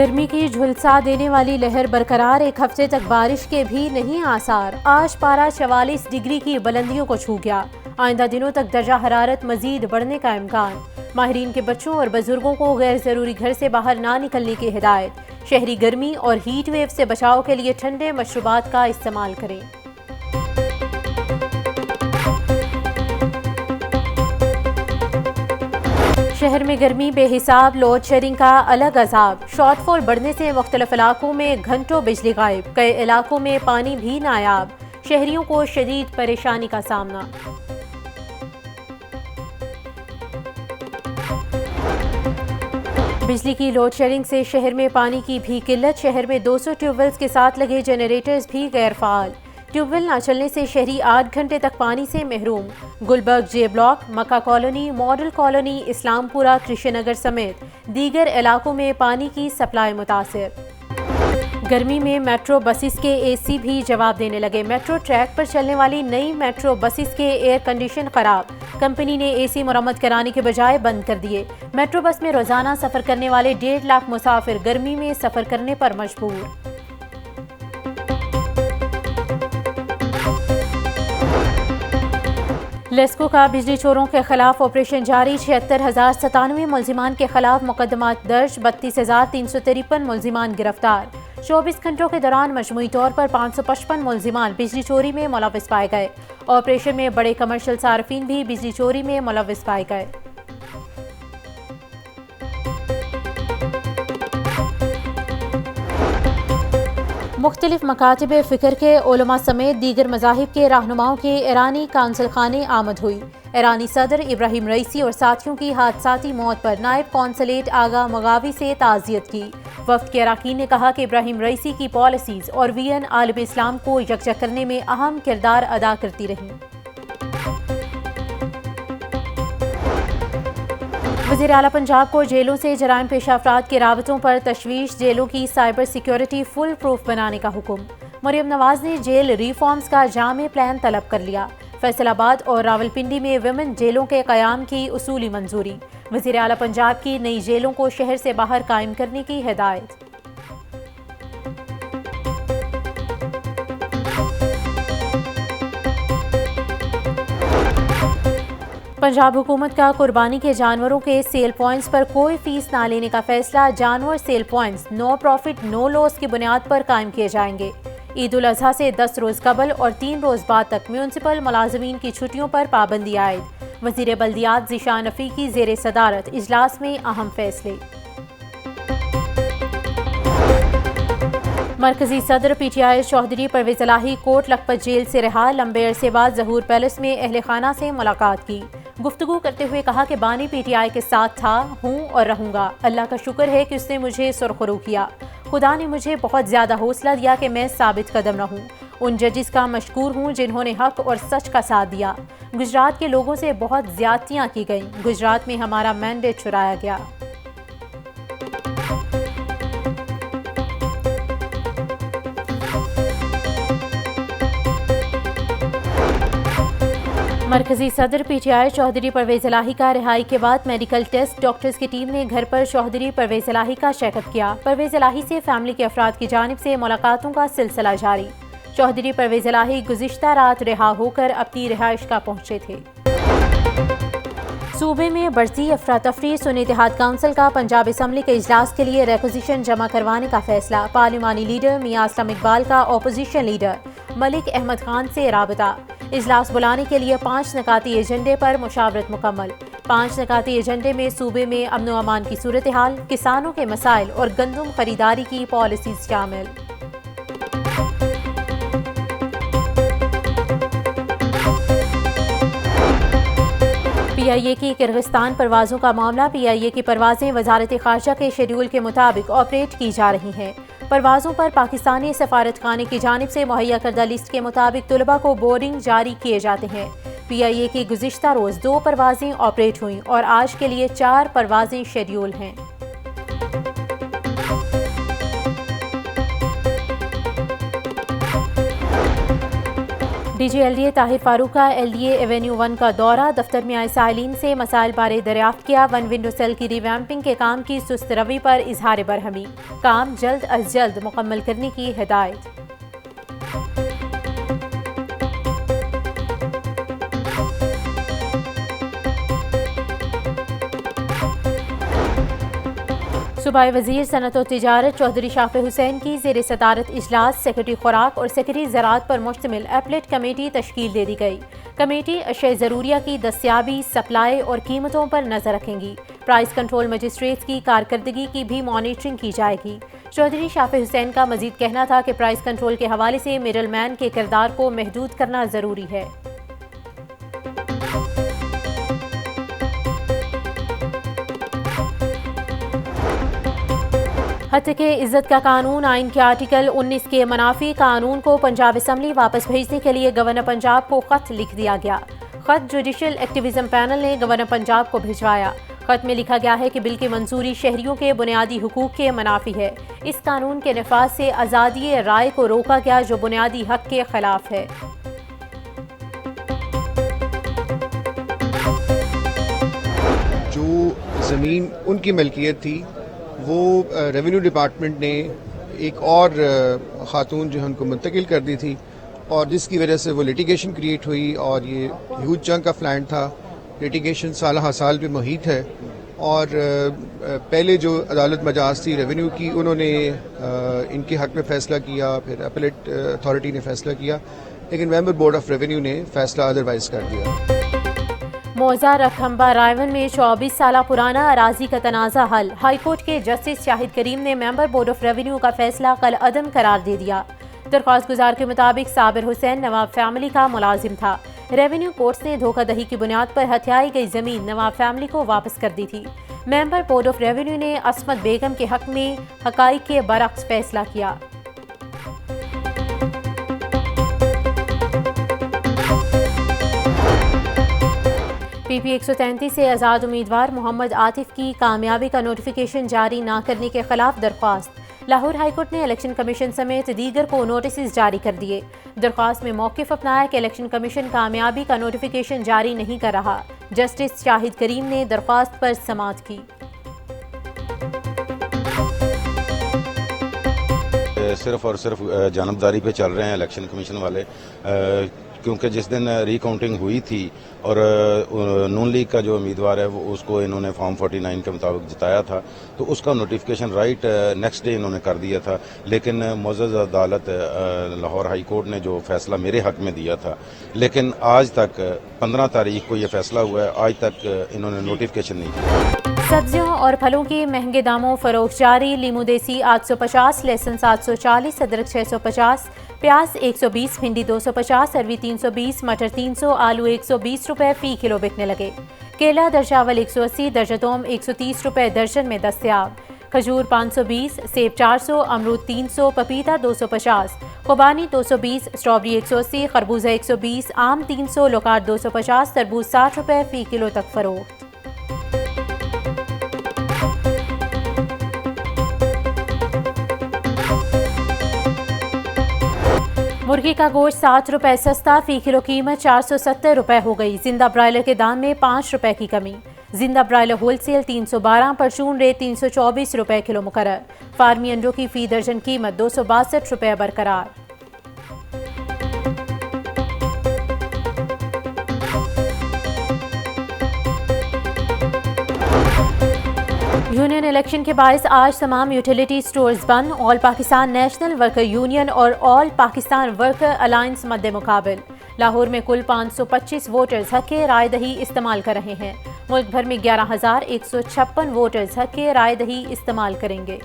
गर्मी की झुलसा देने वाली लहर बरकरार, एक हफ्ते तक बारिश के भी नहीं आसार। आज पारा 44 डिग्री की बुलंदियों को छू गया। आइंदा दिनों तक दर्जा हरारत मजीद बढ़ने का इम्कान। माहिरीन के बच्चों और बुजुर्गों को गैर जरूरी घर से बाहर ना निकलने की हिदायत। शहरी गर्मी और हीट वेव से बचाव के लिए ठंडे मशरूबात का इस्तेमाल करें। शहर में गर्मी बेहिसाब, लोड शेडिंग का अलग अजाब। शॉर्टफॉल बढ़ने से मुख्तलिफ इलाकों में घंटों बिजली गायब, कई इलाकों में पानी भी नायाब। शहरियों को शदीद परेशानी का सामना। बिजली की लोड शेडिंग से शहर में पानी की भी किल्लत। शहर में 200 ट्यूबवेल्स के साथ लगे जनरेटर्स भी गैर फाल। ट्यूबवेल न चलने से शहरी 8 घंटे तक पानी से महरूम। Gulberg J block, Makka colony, model colony, Islampura, Krishnanagar समेत दीगर इलाकों में पानी की सप्लाई मुतासिर। गर्मी में मेट्रो बसेस के एसी भी जवाब देने लगे। मेट्रो ट्रैक पर चलने वाली नई मेट्रो बसेस के एयर कंडीशन खराब। कंपनी ने एसी मरम्मत कराने के बजाय बंद कर दिए। मेट्रो बस में रोजाना सफर करने वाले 1.5 लाख मुसाफिर गर्मी में सफर करने पर मजबूर। लेस्को का बिजली चोरों के खिलाफ ऑपरेशन जारी। 76,097 मुलजिमान के खिलाफ मुकदमात दर्ज। 32,353 मुलजिमान गिरफ्तार। 24 घंटों के दौरान मजमूई तौर पर 555 मुलजिमान बिजली चोरी में मुलव्विस पाए गए। ऑपरेशन में बड़े कमर्शियल सार्फिन भी बिजली चोरी में मुलव्विस पाए गए। मुख्तलिफ मकातिब फ़िक्र के उलमा समेत दीगर मज़ाहिब के रहनुमाओं के ईरानी काउंसिल खाने आमद हुई। ईरानी सदर इब्राहिम रईसी और साथियों की हादसाती मौत पर नायब कौंसलेट आगा मगावी से ताज़ियत की। वफ़द के अरकान ने कहा कि इब्राहिम रईसी की पॉलिसीज़ और वीएन आलम इस्लाम को यकजा करने में अहम किरदार अदा करती रहीं। वज़ीर आला पंजाब को जेलों से जराइम पेशा अफराद के राबतों पर तशवीश। जेलों की साइबर सिक्योरिटी फुल प्रूफ बनाने का हुक्म। मरियम नवाज ने जेल रिफॉर्म्स का जामे प्लान तलब कर लिया। फैसलाबाद और रावलपिंडी में विमेन जेलों के क़याम की उसूली मंजूरी। वज़ीर आला पंजाब की नई जेलों को शहर से बाहर कायम करने की हिदायत। पंजाब हुकूमत का कुर्बानी के जानवरों के सेल पॉइंट्स पर कोई फीस ना लेने का फैसला। जानवर sale points no profit no loss की बुनियाद पर कायम किए जाएंगे। ईद उल अजहा से 10 रोज़ कबल और 3 रोज़ बाद तक म्यूनसिपल मुलाजमीन की छुट्टियों पर पाबंदी आयद। वज़ीर बल्दियात ज़ीशान रफ़ी की ज़ेर सदारत इजलास में अहम फैसले। मरकजी सदर पीटीआई चौधरी परवेज़ इलाही कोट लखपत जेल से रिहा। लंबे अरसे बाद ज़हूर पैलेस में अहले खाना से मुलाकात की। गुफ्तगू करते हुए कहा कि बानी पीटीआई के साथ था, हूँ और रहूँगा। अल्लाह का शुक्र है कि उसने मुझे सुरखरू किया। खुदा ने मुझे बहुत ज़्यादा हौसला दिया कि मैं साबित कदम रहूँ। उन जजिस का मशकूर हूँ जिन्होंने हक और सच का साथ दिया। गुजरात के लोगों से बहुत ज़्यादतियाँ की गईं। गुजरात में हमारा मैंडेट चुराया गया। मरकजी सदर पीटीआई चौधरी परवेज़ इलाही का रिहाई के बाद मेडिकल टेस्ट। डॉक्टर्स की टीम ने घर पर चौधरी परवेज़ इलाही का चेकअप किया। परवेज़ इलाही से फैमिली के अफराद की जानिब से मुलाकातों का सिलसिला जारी। चौधरी परवेज़ इलाही गुज़िश्ता रात रिहा होकर अपनी रिहाइश का पहुंचे थे। सूबे में बढ़ती अफरा तफरी। सुन्नी इत्तेहाद काउंसिल का पंजाब असम्बली के इजलास के लिए रेक्विजिशन जमा करवाने का फैसला। पार्लिमानी लीडर मियां असलम इकबाल का अपोजिशन लीडर मलिक अहमद खान से राबता। इजलास बुलाने के लिए 5 नकाती एजेंडे पर मुशावरत मुकम्मल। 5 नकाती एजेंडे में सूबे में अमन व अमान की सूरत हाल, किसानों के मसाइल और गंदम खरीदारी की पॉलिसीज शामिल। पीआईए की किर्गिस्तान परवाज़ों का मामला। पीआईए की परवाज़ें वजारत ख़ारजा के शेड्यूल के मुताबिक ऑपरेट की जा रही हैं। परवाज़ों पर पाकिस्तानी सफारत खाने की जानिब से मुहैया करदा लिस्ट के मुताबिक तलबा को बोर्डिंग जारी किए जाते हैं। पीआईए की गुज़िश्ता रोज़ 2 परवाज़ें ऑपरेट हुईं और आज के लिए 4 परवाज़ें शेड्यूल हैं। DGLDA ताहिर फारूक का LDA एवेन्यू 1 का दौरा, दफ्तर में आए साइलिन से मसाइल बारे दरियाफ्त किया। वन विंडो सेल की रिवैम्पिंग के काम की सुस्त रवि पर इजहार बरहमी, काम जल्द अज जल्द मुकम्मल करने की हिदायत। सूबाई वज़ीर सनत और तिजारत चौधरी शाफे हुसैन की ज़ेर सदारत इजलास सेक्रेटरी खुराक और सेक्रेटरी ज़राअत पर मुश्तमिल एपलेट कमेटी तश्कील दे दी गई। कमेटी अशय ज़रूरिया की दस्तियाबी, सप्लाई और कीमतों पर नज़र रखेंगी। प्राइस कंट्रोल मजिस्ट्रेट्स की कारकर्दगी की भी मॉनिटरिंग की जाएगी। चौधरी शाफे हुसैन का मजीद कहना था कि प्राइस कंट्रोल के हवाले से मिडल मैन के किरदार को महदूद करना ज़रूरी है। हत्या के इज्जत का कानून आइन के आर्टिकल 19 के मनाफी कानून को पंजाब असम्बली वापस भेजने के लिए गवर्नर पंजाब को खत लिख दिया गया। खत जुडिशल एक्टिविज्म पैनल ने गवर्नर पंजाब को भिजवाया। खत में लिखा गया है कि बिल की मंजूरी शहरियों के बुनियादी हुकूक के मनाफी है। इस कानून के नफाज से आज़ादी राय को रोका गया जो बुनियादी हक के खिलाफ है। जो ज़मीन उनकी मलकियत थी वो रेवेन्यू डिपार्टमेंट ने एक और ख़ातून जो है उनको मुंतकिल कर दी थी और जिसकी वजह से वो लिटिगेशन क्रिएट हुई और ये ह्यूज चंक ऑफ लैंड था। लिटिगेशन साल हर साल पे मुहित है और पहले जो अदालत मजाज थी रेवेन्यू की, उन्होंने इनके हक़ में फ़ैसला किया, फिर अपीलेट अथॉरिटी ने फ़ैसला किया, लेकिन मेंबर बोर्ड ऑफ रेवेन्यू ने फ़ैसला अदरवाइज़ कर दिया। मौजा रखम्बा रायवन में 24 साल पुराना अराजी का तनाज़ा हल। हाईकोर्ट के जस्टिस शाहिद करीम ने मेंबर बोर्ड ऑफ रेवेन्यू का फैसला कल अदम करार दे दिया। दरख्वास्त गुजार के मुताबिक साबिर हुसैन नवाब फैमिली का मुलाजिम था। रेवेन्यू कोर्ट्स ने धोखाधड़ी की बुनियाद पर हथियाई गई जमीन नवाब फैमिली को वापस कर दी थी। मेंबर बोर्ड ऑफ रेवेन्यू ने असमत बेगम के हक में हकाइक के बरअक्स फैसला किया। PP 133 से आज़ाद उम्मीदवार मोहम्मद आतिफ की कामयाबी का नोटिफिकेशन जारी न करने के खिलाफ दरख्वास्त। लाहौर हाईकोर्ट ने इलेक्शन कमीशन समेत दीगर को नोटिस जारी कर दिए। दरख्वास्त में मौक़िफ़ अपनाया कि इलेक्शन कमीशन कामयाबी का नोटिफिकेशन जारी नहीं कर रहा। जस्टिस शाहिद करीम ने दरख्वास्त पर समाअत की। सिर्फ और सिर्फ जानबदारी पे चल रहे हैं इलेक्शन कमीशन वाले, क्योंकि जिस दिन रिकाउंटिंग हुई थी और नून लीग का जो उम्मीदवार है वो उसको इन्होंने फॉर्म 49 के मुताबिक जिताया था, तो उसका नोटिफिकेशन राइट नेक्स्ट डे इन्होंने कर दिया था। लेकिन मुअज़्ज़ज़ अदालत लाहौर हाई कोर्ट ने जो फैसला मेरे हक में दिया था, लेकिन आज तक 15 तारीख को ये फैसला हुआ है, आज तक इन्होंने नोटिफिकेशन नहीं किया। सब्जियों और फलों के महंगे दामों फरोख्त जारी। लीमू देसी 850, लहसुन 740, अदरक 650, प्याज 120, भिंडी 250, अरवी 320, मटर 300, आलू 120 रुपए फी किलो बिकने लगे। केला दर्जा अव्वल 180, दर्जा दोम 130 रुपए दर्जन में दस्तयाब। खजूर 520, सेब 400, अमरूद 300, पपीता 250, खुबानी 220, स्ट्रॉबेरी 180, खरबूजा 120, आम 300, लोकार 250, तरबूज 60 रुपए फी किलो तक फरोख्त। मुर्गी का गोश्त 7 रुपए सस्ता, फी किलो कीमत 470 रुपए हो गई। जिंदा ब्रायलर के दाम में 5 रुपए की कमी। जिंदा ब्रायलर होलसेल 312, परचून रेट 324 रुपए किलो मुकर्रर। फार्मी अंडों की फी दर्जन कीमत 262 रुपए बरकरार। यूनियन इलेक्शन के बायस आज तमाम यूटिलिटी स्टोर्स बंद। All Pakistan national worker union और ऑल पाकिस्तान वर्कर अलायंस मद्दे मुकाबिल। लाहौर में कुल 525 वोटर्स हक राय दही इस्तेमाल कर रहे हैं। मुल्क भर में 11,156 वोटर्स हक राय दही इस्तेमाल करेंगे।